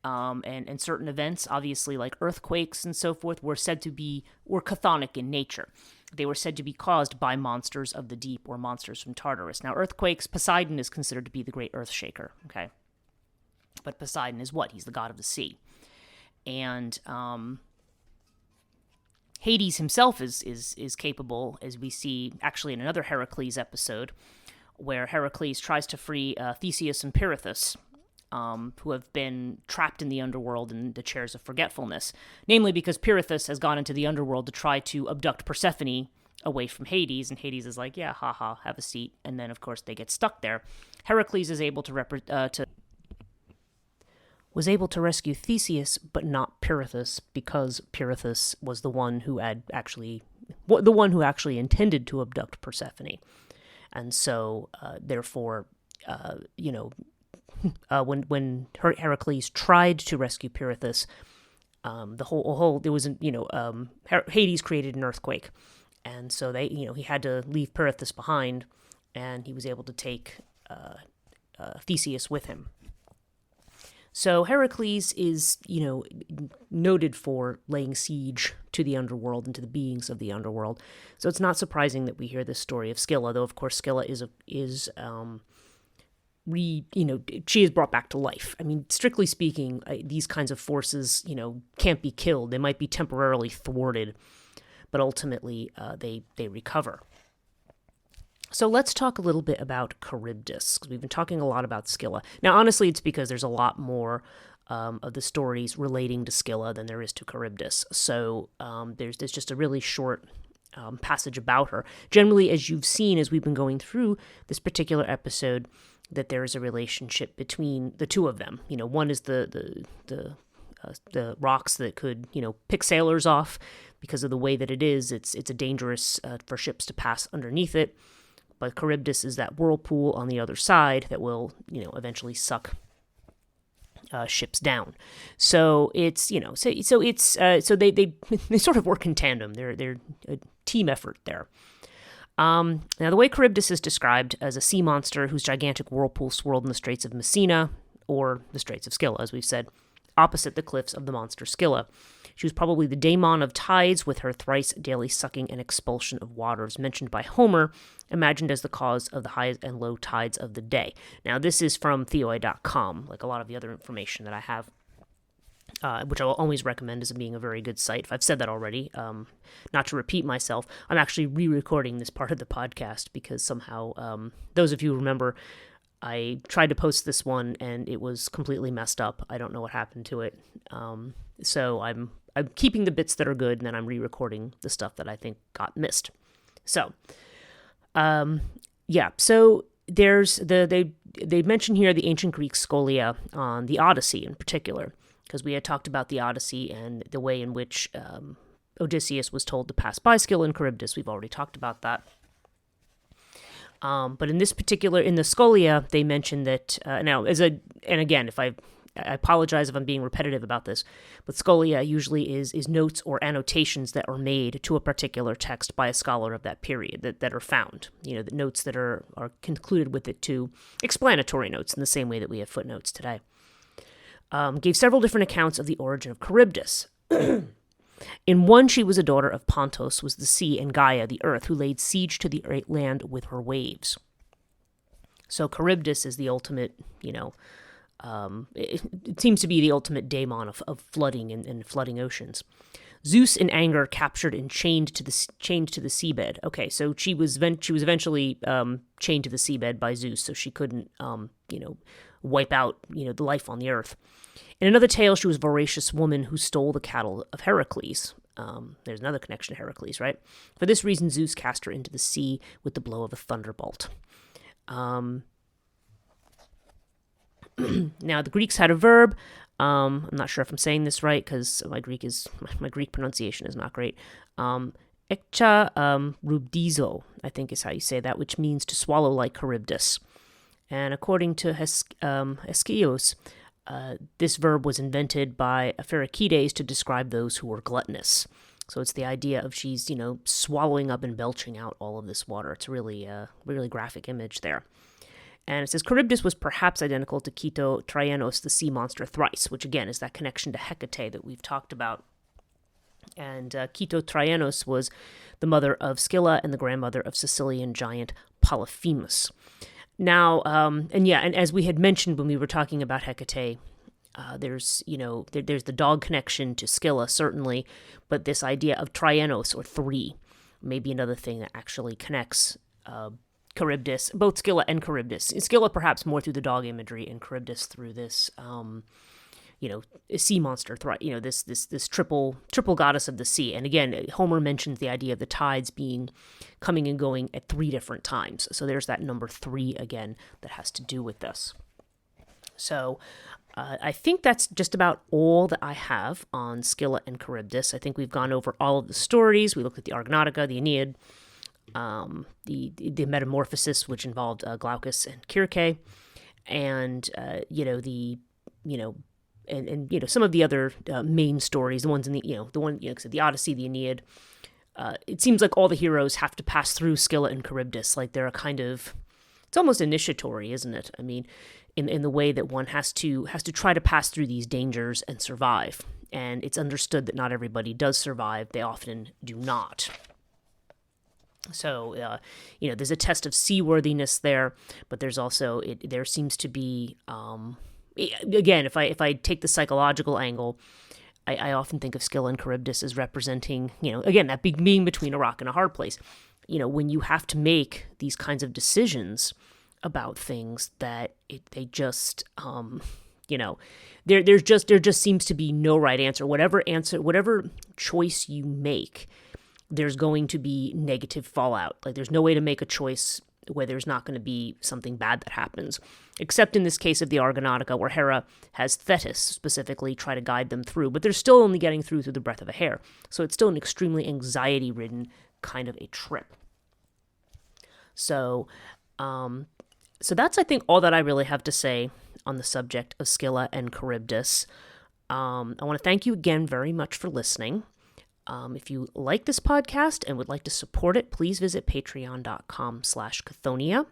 S1: and certain events, obviously like earthquakes and so forth, were chthonic in nature. They were said to be caused by monsters of the deep or monsters from Tartarus. Now, earthquakes, Poseidon is considered to be the great earth shaker, okay? But Poseidon is what? He's the god of the sea. And Hades himself is capable, as we see actually in another Heracles episode, where Heracles tries to free Theseus and Pirithous, who have been trapped in the underworld in the chairs of forgetfulness, namely because Pirithous has gone into the underworld to try to abduct Persephone away from Hades, and Hades is like, yeah, haha, have a seat, and then, of course, they get stuck there. Heracles is able was able to rescue Theseus, but not Pirithous, because Pirithous was the one who actually intended to abduct Persephone. And so, therefore, when Heracles tried to rescue Pirithous, Hades created an earthquake, and so he had to leave Pirithous behind, and he was able to take Theseus with him. So Heracles is, noted for laying siege to the underworld and to the beings of the underworld. So it's not surprising that we hear this story of Scylla, though of course Scylla she is brought back to life. I mean, strictly speaking, these kinds of forces, can't be killed. They might be temporarily thwarted, but ultimately they recover. So let's talk a little bit about Charybdis, because we've been talking a lot about Scylla. Now, honestly, it's because there's a lot more of the stories relating to Scylla than there is to Charybdis. So there's just a really short passage about her. Generally, as you've seen as we've been going through this particular episode, that there is a relationship between the two of them. One is the rocks that could, pick sailors off because of the way that it is. It's a dangerous for ships to pass underneath it. But Charybdis is that whirlpool on the other side that will, eventually suck ships down. So it's, so they sort of work in tandem. They're a team effort there. Now, the way Charybdis is described as a sea monster whose gigantic whirlpool swirled in the Straits of Messina, or the Straits of Scylla, as we've said, opposite the cliffs of the monster Scylla. She was probably the daemon of tides, with her thrice daily sucking and expulsion of waters mentioned by Homer, imagined as the cause of the high and low tides of the day. Now, this is from theoi.com, like a lot of the other information that I have, which I will always recommend as being a very good site. If I've said that already, not to repeat myself, I'm actually re-recording this part of the podcast because somehow, those of you who remember, I tried to post this one and it was completely messed up. I don't know what happened to it. So I'm keeping the bits that are good, and then I'm re-recording the stuff that I think got missed. So, so there's they mention here the ancient Greek scholia on the Odyssey in particular, because we had talked about the Odyssey and the way in which Odysseus was told to pass by Scylla and Charybdis. We've already talked about that. But in the scholia, they mention that now and again, I apologize if I'm being repetitive about this, but scholia usually is notes or annotations that are made to a particular text by a scholar of that period that are found. The notes that are concluded with it to explanatory notes in the same way that we have footnotes today. Gave several different accounts of the origin of Charybdis. In one, she was a daughter of Pontos, was the sea, and Gaia, the earth, who laid siege to the land with her waves. So Charybdis is the ultimate, it seems to be the ultimate daemon of flooding and flooding oceans. Zeus, in anger, captured and chained to the seabed. Okay, so she was eventually chained to the seabed by Zeus, so she couldn't, wipe out, the life on the earth. In another tale, she was a voracious woman who stole the cattle of Heracles. There's another connection to Heracles, right? For this reason, Zeus cast her into the sea with the blow of a thunderbolt. Now, the Greeks had a verb. I'm not sure if I'm saying this right because my Greek pronunciation is not great. Charybdizo, I think is how you say that, which means to swallow like Charybdis. And according to Hesiod, this verb was invented by Hekate to describe those who were gluttonous. So it's the idea of she's, swallowing up and belching out all of this water. It's really a really graphic image there. And it says Charybdis was perhaps identical to Traianos, the sea monster thrice, which again is that connection to Hekate that we've talked about. And Traianos was the mother of Scylla and the grandmother of Sicilian giant Polyphemus. Now, and as we had mentioned when we were talking about Hekate, there's the dog connection to Scylla, certainly, but this idea of Traianos, or three, may be another thing that actually connects Charybdis, both Scylla and Charybdis. Scylla perhaps more through the dog imagery, and Charybdis through this, sea monster, this triple goddess of the sea. And again, Homer mentions the idea of the tides coming and going at 3 different times. So there's that number 3 again that has to do with this. So I think that's just about all that I have on Scylla and Charybdis. I think we've gone over all of the stories. We looked at the Argonautica, the Aeneid, the Metamorphosis, which involved Glaucus and Circe, and some of the other main stories, the ones in the Odyssey, the Aeneid. It seems like all the heroes have to pass through Scylla and Charybdis, like they're a kind of, it's almost initiatory, isn't it? I mean, in the way that one has to try to pass through these dangers and survive. And it's understood that not everybody does survive; they often do not. So, there's a test of seaworthiness there, but there's also there seems to be again, if I take the psychological angle, I often think of Scylla and Charybdis as representing, again, that being between a rock and a hard place. When you have to make these kinds of decisions about things that they just, there just seems to be no right answer. Whatever choice you make, there's going to be negative fallout. Like, there's no way to make a choice where there's not going to be something bad that happens, except in this case of the Argonautica, where Hera has Thetis specifically try to guide them through, but they're still only getting through the breadth of a hair. So it's still an extremely anxiety-ridden kind of a trip. So that's, I think, all that I really have to say on the subject of Scylla and Charybdis. I want to thank you again very much for listening. If you like this podcast and would like to support it, please visit patreon.com/Chthonia.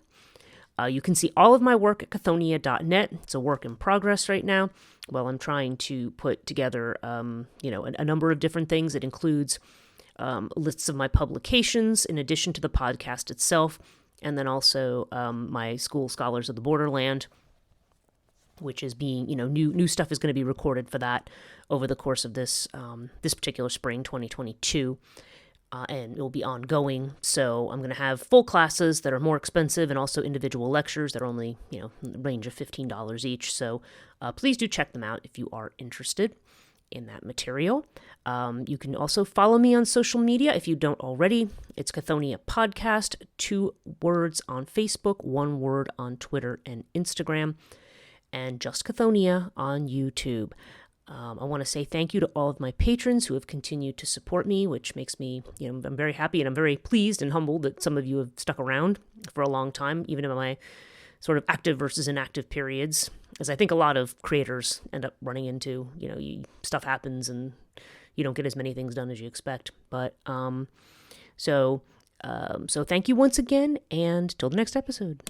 S1: You can see all of my work at chthonia.net. It's a work in progress right now. Well, I'm trying to put together, a number of different things. It includes lists of my publications in addition to the podcast itself, and then also my school Scholars of the Borderland, which is being, new stuff is going to be recorded for that over the course of this particular spring, 2022, and it will be ongoing. So I'm going to have full classes that are more expensive, and also individual lectures that are only, in the range of $15 each. So please do check them out if you are interested in that material. You can also follow me on social media if you don't already. It's Chthonia Podcast, 2 words on Facebook, 1 word on Twitter and Instagram, and just Chthonia on YouTube. I want to say thank you to all of my patrons who have continued to support me, which makes me, I'm very happy, and I'm very pleased and humbled that some of you have stuck around for a long time, even in my sort of active versus inactive periods, as I think a lot of creators end up running into, stuff happens and you don't get as many things done as you expect. But, so thank you once again, and till the next episode.